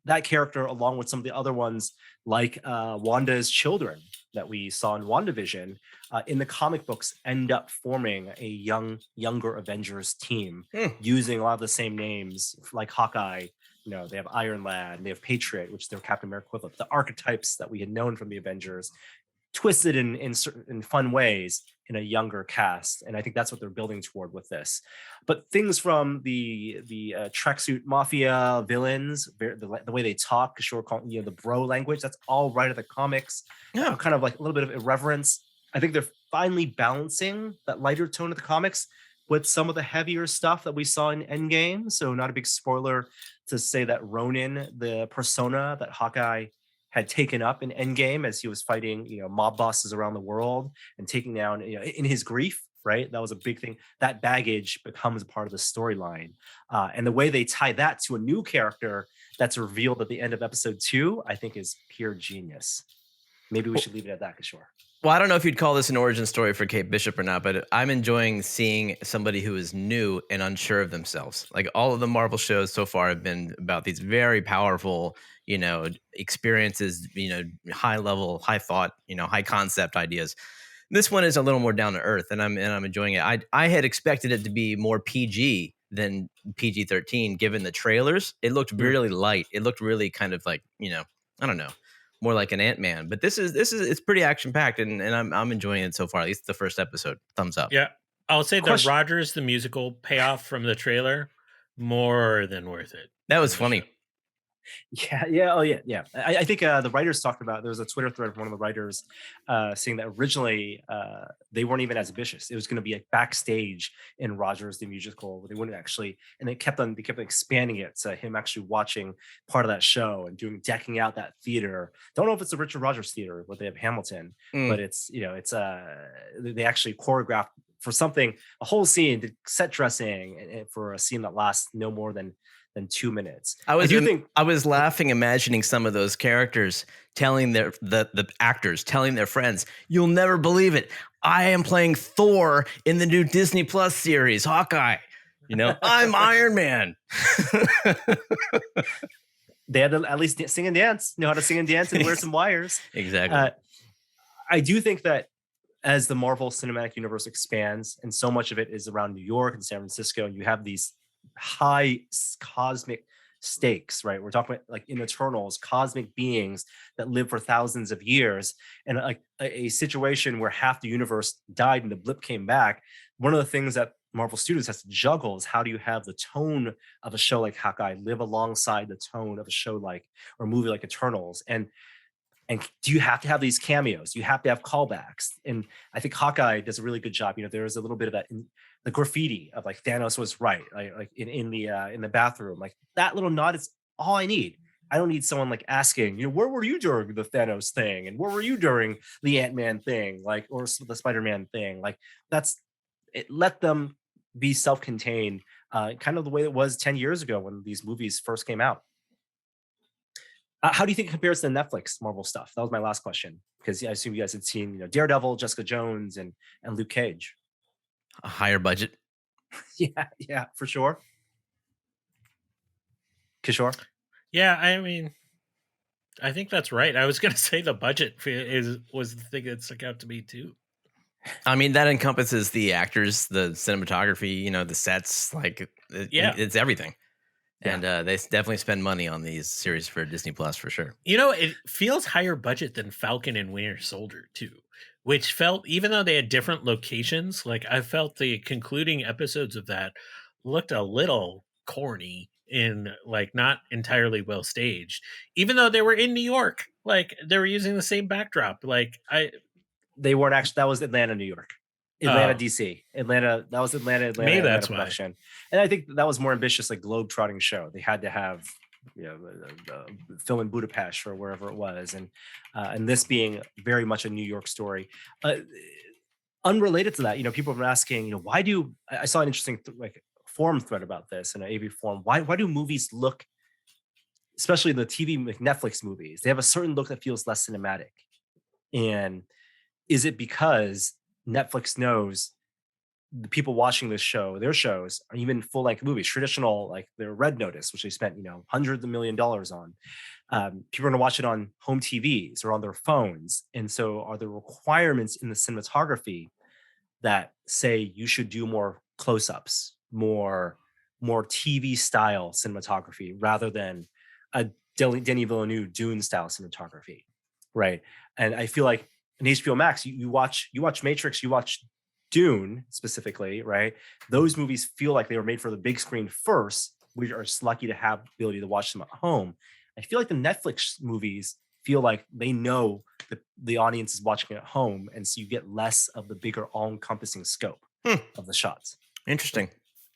that character, along with some of the other ones, like Wanda's children that we saw in WandaVision, in the comic books, end up forming a younger Avengers team using a lot of the same names, like Hawkeye. They have Iron Lad, and they have Patriot, which is their Captain America equivalent. The archetypes that we had known from the Avengers, twisted in fun ways in a younger cast, and I think that's what they're building toward with this. But things from the tracksuit mafia villains, the way they talk, Kishore called the bro language, that's all right at the comics. Yeah, kind of like a little bit of irreverence. I think they're finally balancing that lighter tone of the comics with some of the heavier stuff that we saw in Endgame. So not a big spoiler to say that Ronin, the persona that Hawkeye had taken up in Endgame as he was fighting, mob bosses around the world and taking down, in his grief, right? That was a big thing. That baggage becomes a part of the storyline. And the way they tie that to a new character that's revealed at the end of episode 2, I think is pure genius. Maybe we should leave it at that, Kishore. Well, I don't know if you'd call this an origin story for Kate Bishop or not, but I'm enjoying seeing somebody who is new and unsure of themselves. Like all of the Marvel shows so far have been about these very powerful, experiences, high level, high thought, high concept ideas. This one is a little more down to earth, and I'm enjoying it. I had expected it to be more PG than PG-13, given the trailers. It looked really light. It looked really kind of like, I don't know, more like an Ant-Man. But this is it's pretty action packed, and I'm enjoying it so far. At least the first episode. Thumbs up. Yeah, I'll say the Rogers the musical payoff from the trailer, more than worth it. That was funny. Yeah. Oh, yeah. I think the writers talked about, there was a Twitter thread from one of the writers saying that originally they weren't even as ambitious. It was going to be like backstage in Rogers the musical. They wouldn't actually, and they kept on expanding it to him actually watching part of that show and decking out that theater. Don't know if it's the Richard Rogers Theater, but they have Hamilton, but it's they actually choreographed for something, a whole scene, the set dressing, and for a scene that lasts no more than 2 minutes. I was laughing, imagining some of those characters telling the actors telling their friends, "You'll never believe it. I am playing Thor in the new Disney Plus series, Hawkeye. I'm Iron Man." They had to at least sing and dance, know how to sing and dance and wear some wires. Exactly. I do think that as the Marvel Cinematic Universe expands, and so much of it is around New York and San Francisco, and you have these high cosmic stakes, right? We're talking about like in Eternals, cosmic beings that live for thousands of years, and like a situation where half the universe died and the blip came back. One of the things that Marvel Studios has to juggle is how do you have the tone of a show like Hawkeye live alongside the tone of a show like or movie like Eternals, and And do you have to have these cameos? You have to have callbacks. And I think Hawkeye does a really good job. There was a little bit of that in the graffiti of like Thanos was right, like in the bathroom. Like that little nod is all I need. I don't need someone like asking, where were you during the Thanos thing? And where were you during the Ant-Man thing? Like, or the Spider-Man thing? Like let them be self-contained, kind of the way it was 10 years ago when these movies first came out. How do you think it compares to the Netflix Marvel stuff? That was my last question, because I assume you guys had seen, Daredevil, Jessica Jones, and Luke Cage. A higher budget. Yeah, for sure. Kishore? Yeah, I mean, I think that's right. I was going to say the budget was the thing that stuck out to me too. I mean, that encompasses the actors, the cinematography, the sets, like it's everything. Yeah. And they definitely spend money on these series for Disney Plus for sure. It feels higher budget than Falcon and Winter Soldier too, which felt, even though they had different locations, like I felt the concluding episodes of that looked a little corny and like not entirely well staged, even though they were in New York. Like they were using the same backdrop. They weren't actually. That was Atlanta, New York. Atlanta, DC. Atlanta, that was Atlanta Maybe Atlanta that's production. And I think that was more ambitious, like globe-trotting show. They had to have, film in Budapest or wherever it was. And this being very much a New York story. Unrelated to that, people have been asking, why do, I saw an interesting forum thread about this in an AV forum. Why do movies look, especially the TV, like Netflix movies, they have a certain look that feels less cinematic? And is it because Netflix knows the people watching this show, their shows are even full-length movies, traditional, like their Red Notice, which they spent, hundreds of $1 million on. People are going to watch it on home TVs or on their phones. And so are the requirements in the cinematography that say you should do more close-ups, more TV style cinematography rather than a Denis Villeneuve Dune style cinematography, right? And I feel like in HBO Max, you watch Matrix, you watch Dune specifically, right? Those movies feel like they were made for the big screen first. We are just lucky to have the ability to watch them at home. I feel like the Netflix movies feel like they know that the audience is watching it at home, and so you get less of the bigger, all-encompassing scope of the shots. Interesting.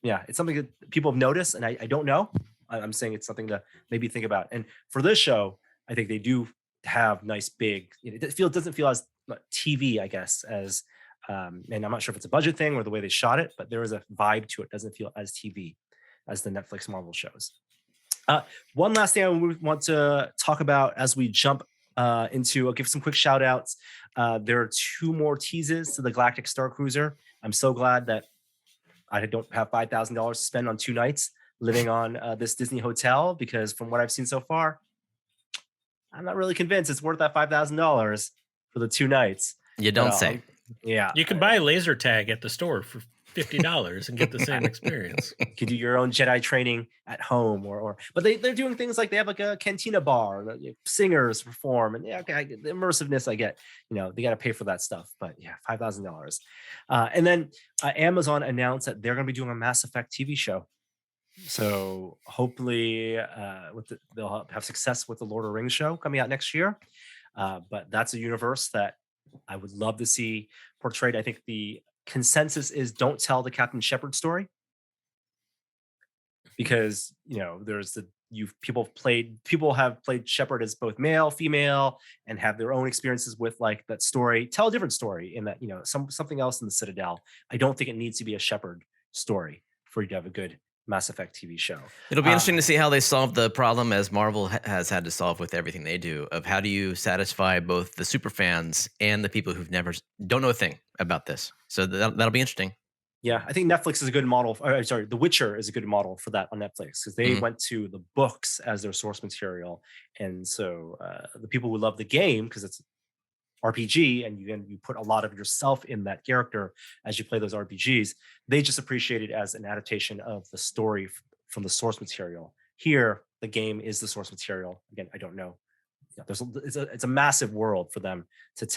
Yeah, it's something that people have noticed, and I don't know. I'm saying it's something to maybe think about. And for this show, I think they do have nice big. It doesn't feel as TV, I guess, as and I'm not sure if it's a budget thing or the way they shot it, but there is a vibe to it. It doesn't feel as TV as the Netflix Marvel shows. One last thing I want to talk about as we jump into, I'll give some quick shout outs. There are 2 more teases to the Galactic Star Cruiser. I'm so glad that I don't have $5,000 to spend on 2 nights living on this Disney hotel, because from what I've seen so far, I'm not really convinced it's worth that $5,000 for the 2 nights. You don't say. Yeah. You can buy a laser tag at the store for $50 and get the same experience. You can do your own Jedi training at home, but they're doing things like they have like a cantina bar, singers perform, and the immersiveness I get. They got to pay for that stuff, but yeah, $5,000. And then Amazon announced that they're going to be doing a Mass Effect TV show. So hopefully, they'll have success with the Lord of the Rings show coming out next year. But that's a universe that I would love to see portrayed. I think the consensus is don't tell the Captain Shepard story, because people have played Shepard as both male, female, and have their own experiences with like that story. Tell a different story in that something else in the Citadel. I don't think it needs to be a Shepard story for you to have a good Mass Effect TV show. It'll be interesting to see how they solve the problem, as Marvel has had to solve with everything they do, of how do you satisfy both the super fans and the people who've don't know a thing about this. So that'll be interesting. Yeah, I think Netflix is a good model. The Witcher is a good model for that on Netflix, because they went to the books as their source material, and so the people who love the game, because it's RPG and you put a lot of yourself in that character as you play those RPGs, they just appreciate it as an adaptation of the story from the source material. Here, the game is the source material. Again, I don't know. It's a massive world for them to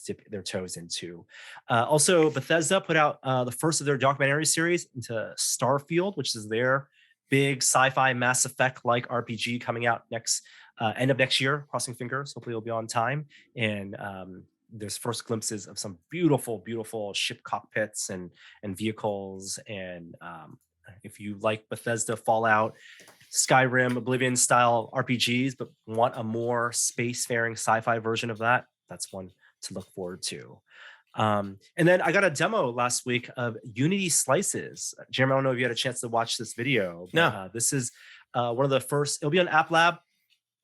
dip their toes into. Also, Bethesda put out the first of their documentary series into Starfield, which is their big sci-fi Mass Effect-like RPG coming out end of next year. Crossing fingers. Hopefully it'll be on time. And there's first glimpses of some beautiful, beautiful ship cockpits and vehicles. And if you like Bethesda, Fallout, Skyrim, Oblivion style RPGs, but want a more spacefaring sci-fi version of that, that's one to look forward to. And then I got a demo last week of Unity Slices. Jeremy, I don't know if you had a chance to watch this video. But, No. This is one of the first. It'll be on App Lab,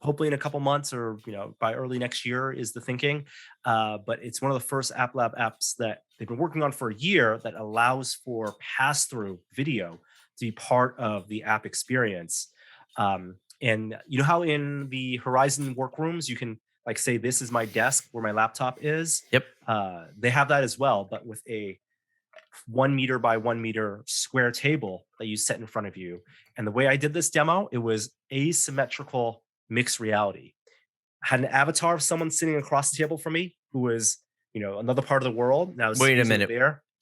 hopefully in a couple months, or by early next year is the thinking. But it's one of the first App Lab apps that they've been working on for a year that allows for pass-through video to be part of the app experience. And you know how in the Horizon workrooms you can say, this is my desk where my laptop is. Yep. They have that as well, but with a 1 meter by 1 meter square table that you set in front of you. And the way I did this demo, it was asymmetrical mixed reality. I had an avatar of someone sitting across the table from me who was, another part of the world. Now, wait a minute.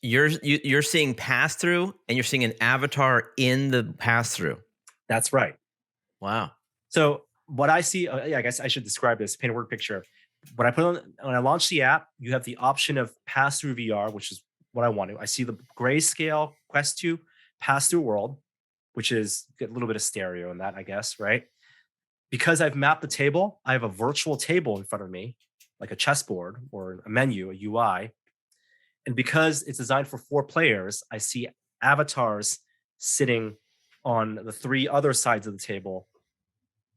You're seeing pass through, and you're seeing an avatar in the pass through. That's right. Wow. So what I see, I guess I should describe this, paint a word picture. When I launch the app, you have the option of pass through VR, which is what I want to. I see the grayscale Quest 2 pass through world, which is a little bit of stereo in that, I guess, right? Because I've mapped the table, I have a virtual table in front of me, like a chessboard or a menu, a UI. And because it's designed for 4 players, I see avatars sitting on the 3 other sides of the table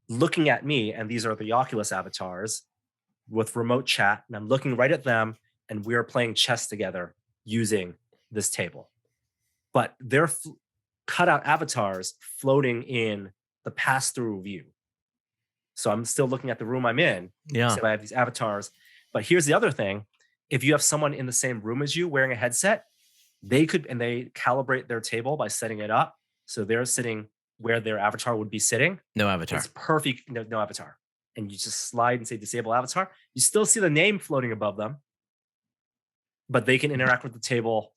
looking at me, and these are the Oculus avatars with remote chat, and I'm looking right at them, and we are playing chess together using this table. But they're cutout avatars floating in the pass-through view. So I'm still looking at the room I'm in. Yeah. So I have these avatars. But here's the other thing. If you have someone in the same room as you wearing a headset, they calibrate their table by setting it up. So they're sitting where their avatar would be sitting. No avatar. It's perfect. No avatar. And you just slide and say disable avatar. You still see the name floating above them, but they can interact with the table.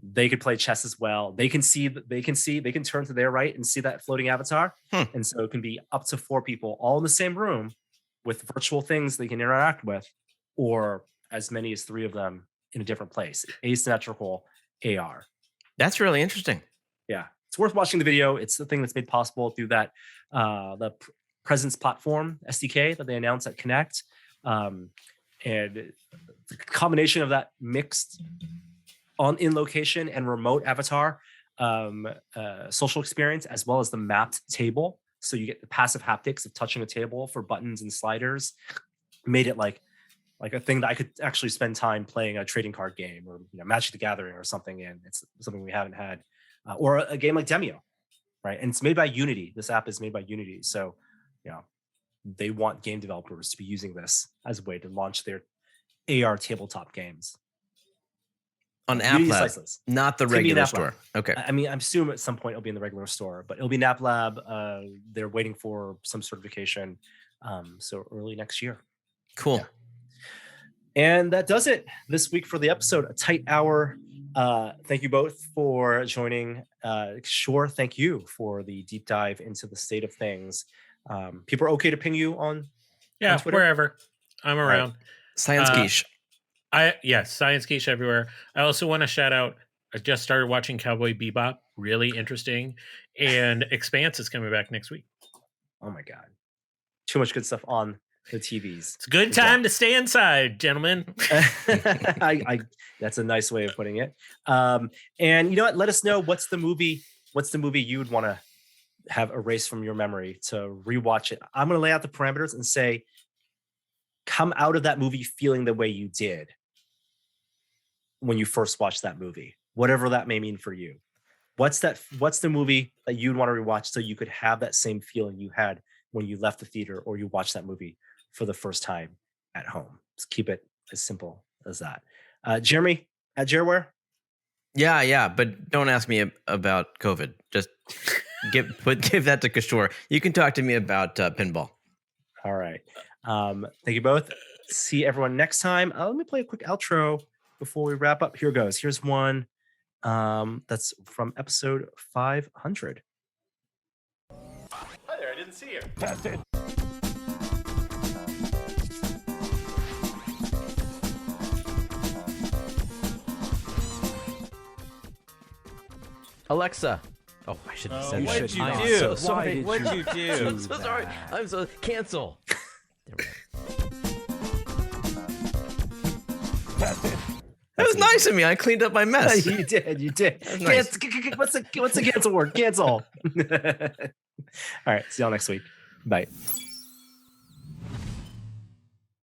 They could play chess as well. They can turn to their right and see that floating avatar. And so it can be up to 4 people all in the same room with virtual things they can interact with, or as many as 3 of them in a different place. Asymmetrical AR. That's really interesting. Yeah. It's worth watching the video. It's the thing that's made possible through that the Presence platform SDK that they announced at Connect. And the combination of that mixed in location and remote avatar social experience, as well as the mapped table. So you get the passive haptics of touching a table for buttons and sliders, made it like a thing that I could actually spend time playing a trading card game or Magic the Gathering or something. And it's something we haven't had, or a game like Demio, right? And it's made by Unity. This app is made by Unity. So, they want game developers to be using this as a way to launch their AR tabletop games. On App Lab, not the regular store. Okay. I mean, I'm assuming at some point it'll be in the regular store, but it'll be in App Lab. They're waiting for some certification. So early next year. Cool. Yeah. And that does it this week for the episode. A tight hour. Thank you both for joining. Kishore, thank you for the deep dive into the state of things. People are okay to ping you on Twitter? Wherever I'm around. Right. Science Quiche. Science Quiche everywhere. I also want to shout out, I just started watching Cowboy Bebop. Really interesting. And Expanse is coming back next week. Oh my God. Too much good stuff on the TVs. It's a good time to stay inside, gentlemen. That's a nice way of putting it. And you know what? Let us know what's the movie you would want to have erased from your memory to rewatch it. I'm going to lay out the parameters and say, come out of that movie feeling the way you did when you first watched that movie, whatever that may mean for you. What's the movie that you'd want to rewatch so you could have that same feeling you had when you left the theater or you watched that movie for the first time at home? Just keep it as simple as that. Jeremy at Jareware? Yeah, but don't ask me about COVID. Just give that to Kishore. You can talk to me about pinball. All right. Thank you both. See everyone next time. Let me play a quick outro before we wrap up. Here goes. Here's one that's from episode 500. It's here. Tested. Alexa. Oh, I should have said what that. did you I'm do? so sorry. What did you do? I'm so sorry. I'm so cancel. There we go. Tested. That was nice of me. I cleaned up my mess. You did. Nice. What's the cancel word? Cancel. All right. See y'all next week. Bye.